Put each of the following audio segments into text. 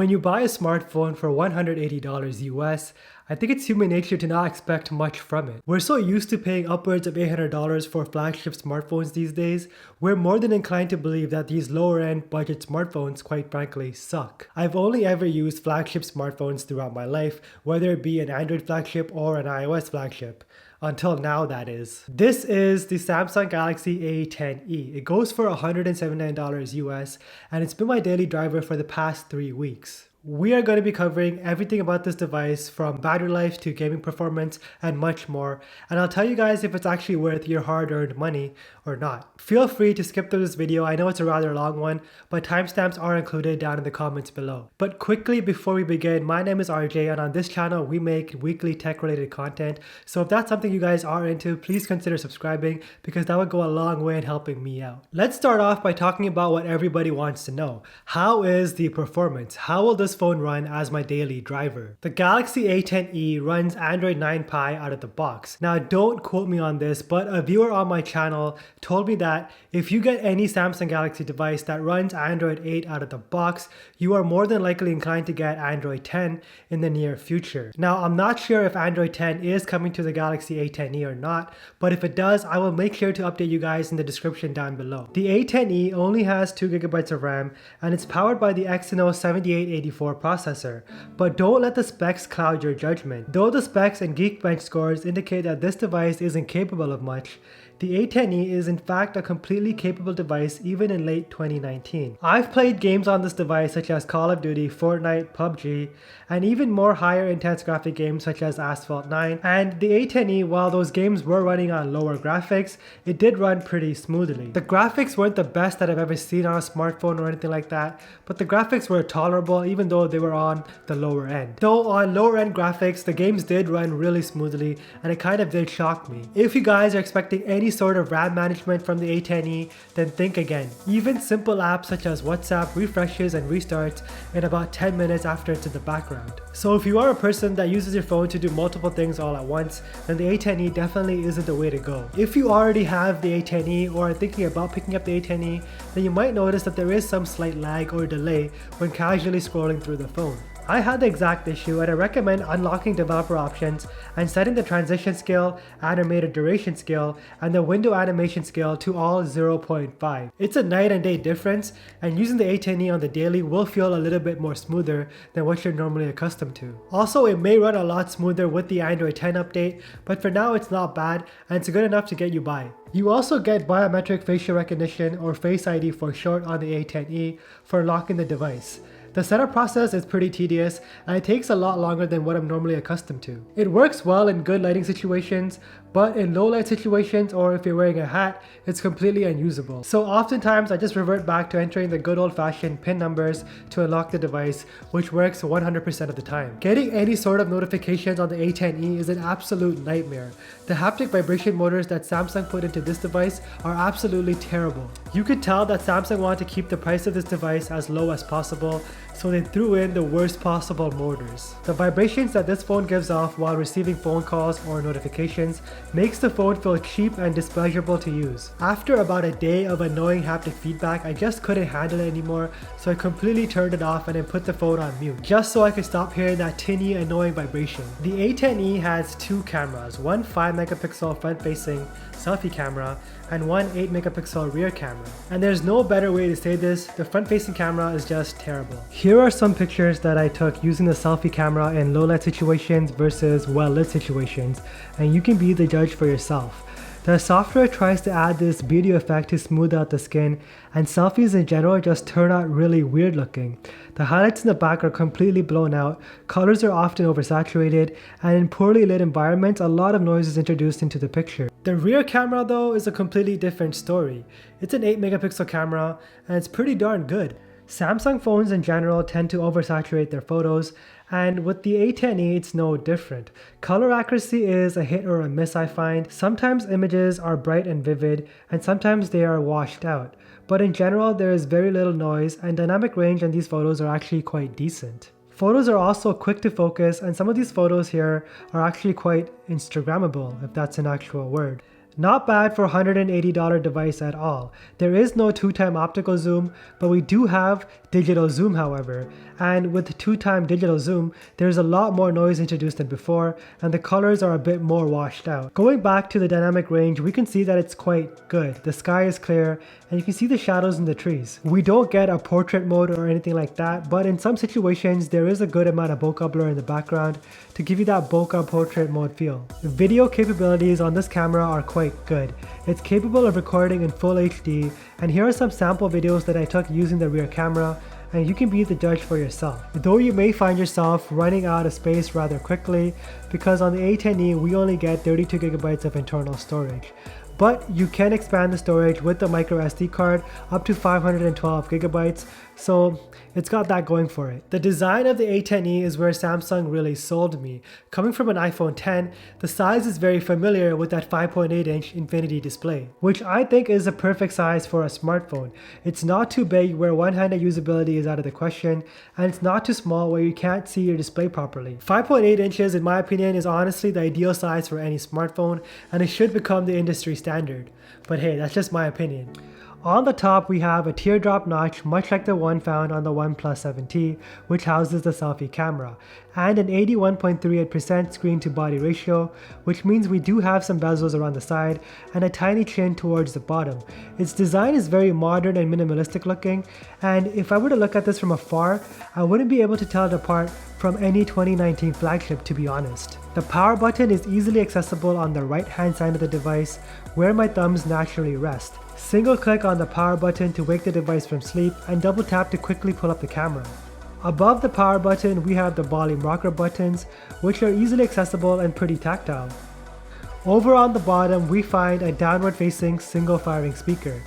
When you buy a smartphone for $180 US, I think it's human nature to not expect much from it. We're so used to paying upwards of $800 for flagship smartphones these days, we're more than inclined to believe that these lower end budget smartphones quite frankly suck. I've only ever used flagship smartphones throughout my life, whether it be an Android flagship or an iOS flagship. Until now, that is. This is the Samsung Galaxy A10e. It goes for $179 US, and it's been my daily driver for the past 3 weeks. We are going to be covering everything about this device, from battery life to gaming performance and much more, and I'll tell you guys if it's actually worth your hard-earned money or not. Feel free to skip through this video. I know it's a rather long one, but timestamps are included down in the comments below. But quickly before we begin, my name is RJ, and on this channel we make weekly tech-related content, so if that's something you guys are into, please consider subscribing because that would go a long way in helping me out. Let's start off by talking about what everybody wants to know. How is the performance? How will this phone run as my daily driver? The Galaxy A10e runs Android 9 Pie out of the box. Now don't quote me on this, but a viewer on my channel told me that if you get any Samsung Galaxy device that runs Android 8 out of the box, you are more than likely inclined to get Android 10 in the near future. Now I'm not sure if Android 10 is coming to the Galaxy A10e or not, but if it does, I will make sure to update you guys in the description down below. The A10e only has 2GB of RAM and it's powered by the Exynos 7884 processor, but don't let the specs cloud your judgment. Though the specs and Geekbench scores indicate that this device isn't capable of much, the A10e is in fact a completely capable device even in late 2019. I've played games on this device such as Call of Duty, Fortnite, PUBG, and even more higher intense graphic games such as Asphalt 9, and the A10e, while those games were running on lower graphics, it did run pretty smoothly. The graphics weren't the best that I've ever seen on a smartphone or anything like that, but the graphics were tolerable even though they were on the lower end. Though on lower end graphics, the games did run really smoothly and it kind of did shock me. If you guys are expecting any sort of RAM management from the A10e, then think again. Even simple apps such as WhatsApp refreshes and restarts in about 10 minutes after it's in the background. So if you are a person that uses your phone to do multiple things all at once, then the A10e definitely isn't the way to go. If you already have the A10e or are thinking about picking up the A10e, then you might notice that there is some slight lag or delay when casually scrolling through the phone. I had the exact issue, and I recommend unlocking developer options and setting the transition scale, animated duration scale, and the window animation scale to all 0.5. It's a night and day difference, and using the A10e on the daily will feel a little bit more smoother than what you're normally accustomed to. Also, it may run a lot smoother with the Android 10 update, but for now it's not bad and it's good enough to get you by. You also get biometric facial recognition, or Face ID for short, on the A10e for locking the device. The setup process is pretty tedious and it takes a lot longer than what I'm normally accustomed to. It works well in good lighting situations, but in low light situations or if you're wearing a hat, it's completely unusable. So oftentimes I just revert back to entering the good old fashioned PIN numbers to unlock the device, which works 100% of the time. Getting any sort of notifications on the A10e is an absolute nightmare. The haptic vibration motors that Samsung put into this device are absolutely terrible. You could tell that Samsung wanted to keep the price of this device as low as possible, so they threw in the worst possible motors. The vibrations that this phone gives off while receiving phone calls or notifications makes the phone feel cheap and displeasurable to use. After about a day of annoying haptic feedback, I just couldn't handle it anymore, so I completely turned it off and then put the phone on mute, just so I could stop hearing that tinny annoying vibration. The A10e has two cameras, one 5-megapixel front-facing selfie camera and one 8-megapixel rear camera. And there's no better way to say this, the front-facing camera is just terrible. Here are some pictures that I took using the selfie camera in low light situations versus well lit situations, and you can be the judge for yourself. The software tries to add this beauty effect to smooth out the skin, and selfies in general just turn out really weird looking. The highlights in the back are completely blown out, colors are often oversaturated, and in poorly lit environments a lot of noise is introduced into the picture. The rear camera though is a completely different story. It's an 8-megapixel camera and it's pretty darn good. Samsung phones in general tend to oversaturate their photos, and with the A10e it's no different. Color accuracy is a hit or a miss, I find. Sometimes images are bright and vivid, and sometimes they are washed out. But in general there is very little noise, and dynamic range on these photos are actually quite decent. Photos are also quick to focus, and some of these photos here are actually quite Instagrammable, if that's an actual word. Not bad for a $180 device at all. There is no 2x optical zoom, but we do have digital zoom however. And with 2x digital zoom, there's a lot more noise introduced than before, and the colors are a bit more washed out. Going back to the dynamic range, we can see that it's quite good. The sky is clear, and you can see the shadows in the trees. We don't get a portrait mode or anything like that, but in some situations, there is a good amount of bokeh blur in the background to give you that bokeh portrait mode feel. The video capabilities on this camera are quite good. It's capable of recording in full HD, and here are some sample videos that I took using the rear camera, and you can be the judge for yourself. Though you may find yourself running out of space rather quickly, because on the A10e we only get 32GB of internal storage. But you can expand the storage with the micro SD card up to 512GB, so it's got that going for it. The design of the A10e is where Samsung really sold me. Coming from an iPhone X, the size is very familiar with that 5.8-inch infinity display, which I think is a perfect size for a smartphone. It's not too big where one-handed usability is out of the question, and it's not too small where you can't see your display properly. 5.8 inches in my opinion is honestly the ideal size for any smartphone, and it should become the industry standard. But hey, that's just my opinion. On the top we have a teardrop notch much like the one found on the OnePlus 7T, which houses the selfie camera, and an 81.38% screen to body ratio, which means we do have some bezels around the side and a tiny chin towards the bottom. Its design is very modern and minimalistic looking, and if I were to look at this from afar, I wouldn't be able to tell it apart from any 2019 flagship, to be honest. The power button is easily accessible on the right hand side of the device, where my thumbs naturally rest. Single click on the power button to wake the device from sleep, and double tap to quickly pull up the camera. Above the power button we have the volume rocker buttons, which are easily accessible and pretty tactile. Over on the bottom we find a downward facing single firing speaker,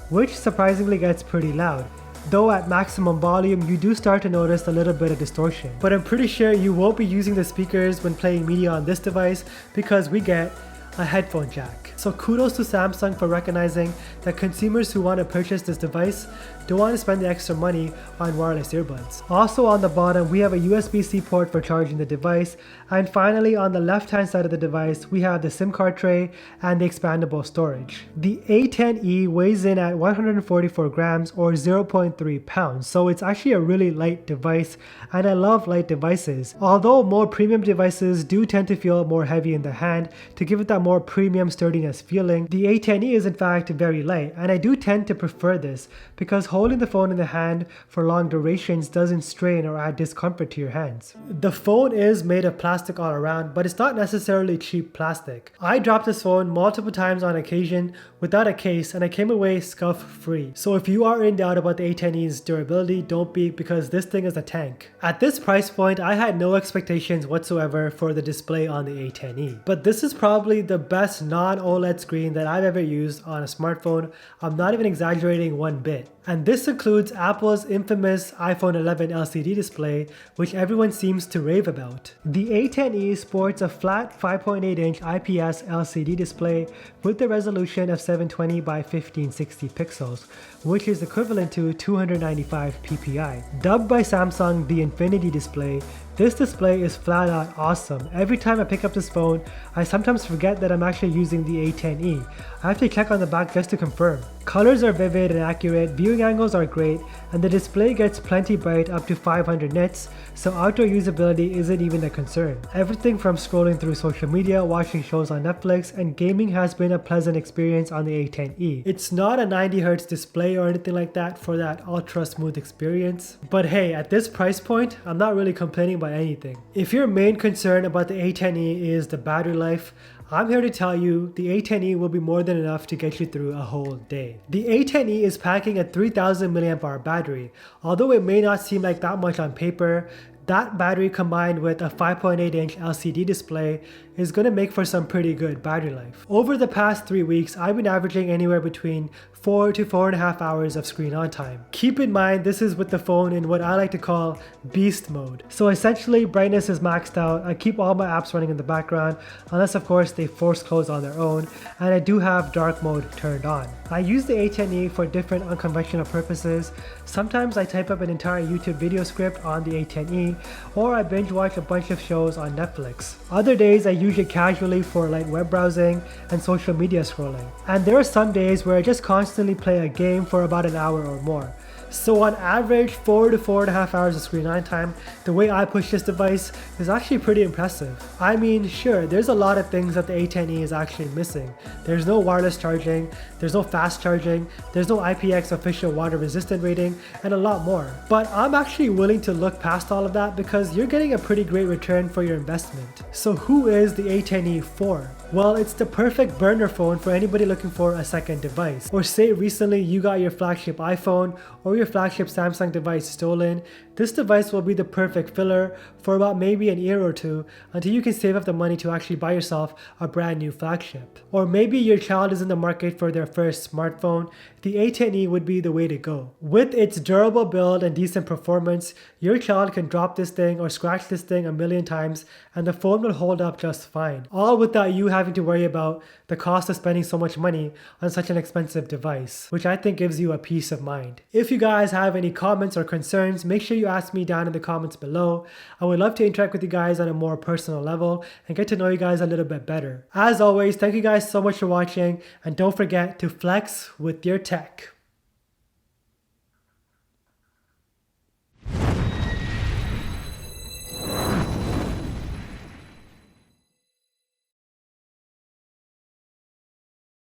which surprisingly gets pretty loud. Though at maximum volume you do start to notice a little bit of distortion. But I'm pretty sure you won't be using the speakers when playing media on this device because we get a headphone jack. So kudos to Samsung for recognizing that consumers who want to purchase this device don't want to spend the extra money on wireless earbuds. Also on the bottom we have a USB-C port for charging the device, and finally on the left hand side of the device we have the SIM card tray and the expandable storage. The A10e weighs in at 144 grams or 0.3 pounds, so it's actually a really light device, and I love light devices. Although more premium devices do tend to feel more heavy in the hand to give it that more premium sturdiness feeling, the A10e is in fact very light, and I do tend to prefer this because holding the phone in the hand for long durations doesn't strain or add discomfort to your hands. The phone is made of plastic all around, but it's not necessarily cheap plastic. I dropped this phone multiple times on occasion without a case, and I came away scuff free. So if you are in doubt about the A10e's durability, don't be, because this thing is a tank. At this price point I had no expectations whatsoever for the display on the A10e, but this is probably the best non-OLED screen that I've ever used on a smartphone. I'm not even exaggerating one bit. And this includes Apple's infamous iPhone 11 LCD display, which everyone seems to rave about. The A10e sports a flat 5.8-inch IPS LCD display with the resolution of 720 by 1560 pixels, which is equivalent to 295 ppi. Dubbed by Samsung the Infinity display, this display is flat out awesome. Every time I pick up this phone, I sometimes forget that I'm actually using the A10e. I have to check on the back just to confirm. Colors are vivid and accurate, viewing angles are great, and the display gets plenty bright up to 500 nits, so outdoor usability isn't even a concern. Everything from scrolling through social media, watching shows on Netflix, and gaming has been a pleasant experience on the A10e. It's not a 90Hz display or anything like that for that ultra smooth experience, but hey, at this price point, I'm not really complaining about anything. If your main concern about the A10e is the battery life, I'm here to tell you the A10e will be more than enough to get you through a whole day. The A10e is packing a 3000 mAh battery. Although it may not seem like that much on paper, that battery combined with a 5.8-inch LCD display is going to make for some pretty good battery life. Over the past 3 weeks, I've been averaging anywhere between 4 to 4.5 hours of screen on time. Keep in mind this is with the phone in what I like to call beast mode. So essentially brightness is maxed out. I keep all my apps running in the background unless of course they force close on their own, and I do have dark mode turned on. I use the A10e for different unconventional purposes. Sometimes I type up an entire YouTube video script on the A10e, screen, or I binge watch a bunch of shows on Netflix. Other days I use it casually for light web browsing and social media scrolling. And there are some days where I just constantly play a game for about an hour or more. So on average, 4 to 4.5 hours of screen on time, the way I push this device is actually pretty impressive. I mean, sure, there's a lot of things that the A10e is actually missing. There's no wireless charging, there's no fast charging, there's no IPX official water resistant rating, and a lot more. But I'm actually willing to look past all of that because you're getting a pretty great return for your investment. So who is the A10e for? Well, it's the perfect burner phone for anybody looking for a second device. Or say recently you got your flagship iPhone or your flagship Samsung device stolen. This device will be the perfect filler for about maybe an year or two until you can save up the money to actually buy yourself a brand new flagship. Or maybe your child is in the market for their first smartphone. The A10e would be the way to go. With its durable build and decent performance, your child can drop this thing or scratch this thing a million times and the phone will hold up just fine. All without you having to worry about the cost of spending so much money on such an expensive device, which I think gives you a peace of mind. If you guys have any comments or concerns, make sure you ask me down in the comments below. I would love to interact with you guys on a more personal level and get to know you guys a little bit better. As always, thank you guys so much for watching, and don't forget to flex with your tech.